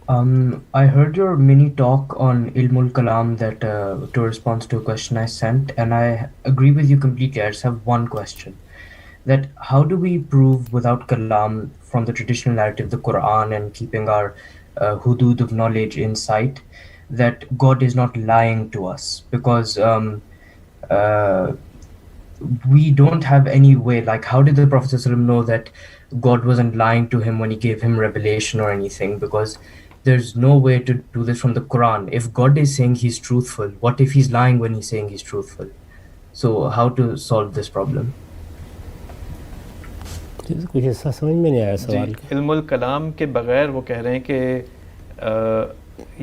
I heard your mini talk on Ilmul Kalam that to respond to a question I sent, and I agree with you completely. I just have one question: that how do we prove without Kalam from the traditional narrative, the Quran, and keeping our hudud of knowledge in sight, that God is not lying to us? Because uh, we don't have any way. Like, how did the Prophet ﷺ know that God wasn't lying to him when he gave him revelation or anything? Because there's no way to do this from the Quran. If God is saying he's truthful, what if he's lying when he's saying he's truthful? So how to solve this problem? कुछ ऐसा समझ में नहीं आया सवाल जी, का। इल्मुल कलाम के बगैर वो कह रहे हैं कि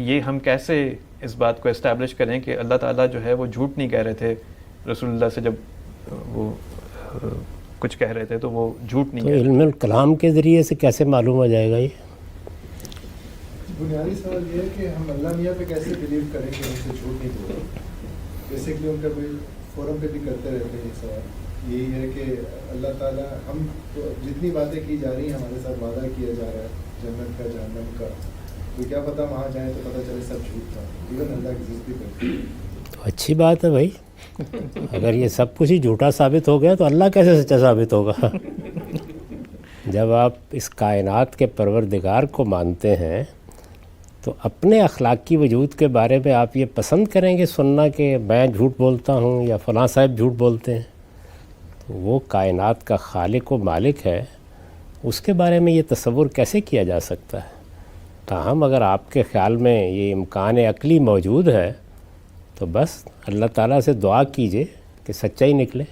ये हम कैसे इस बात को इस्टेब्लिश करें कि अल्लाह ताला जो है वो झूठ नहीं कह रहे थे रसूलुल्लाह से, जब वो कुछ कह रहे थे तो वो झूठ नहीं तो कह रहे। इल्मुल कलाम के ज़रिए से कैसे मालूम हो जाएगा ये? बुनियादी सवाल ये है कि हम अल्लाह मियाँ पे कैसे बिलीव करें कि उनसे झूठ नहीं बोल रहे। बेसिकली उनका कोई फोरम पे भी करते रहते हैं ये सवाल। यही है कि अल्लाह ताला, हम तो जितनी बातें की जा रही हैं, हमारे साथ वादा किया जा रहा है जन्नत का, जहन्नम का, तो क्या पता वहाँ जाए तो पता चले सब झूठ था, इवन अल्लाह एग्जिस्ट भी करती है। तो अच्छी बात है भाई, अगर ये सब कुछ ही झूठा साबित हो गया तो अल्लाह कैसे सच्चा साबित होगा? जब आप इस कायनात के परवरदिगार को मानते हैं तो अपने अखलाकी वजूद के बारे में आप ये पसंद करेंगे सुनना कि मैं झूठ बोलता हूँ या फ़लाँ साहब झूठ बोलते हैं? तो वो कायनात का खालिक व मालिक है, उसके बारे में ये तसव्वुर कैसे किया जा सकता है? ताहम अगर आपके ख़्याल में ये इम्कान अक़ली मौजूद है तो बस अल्लाह ताला से दुआ कीजिए कि सच्चाई निकले।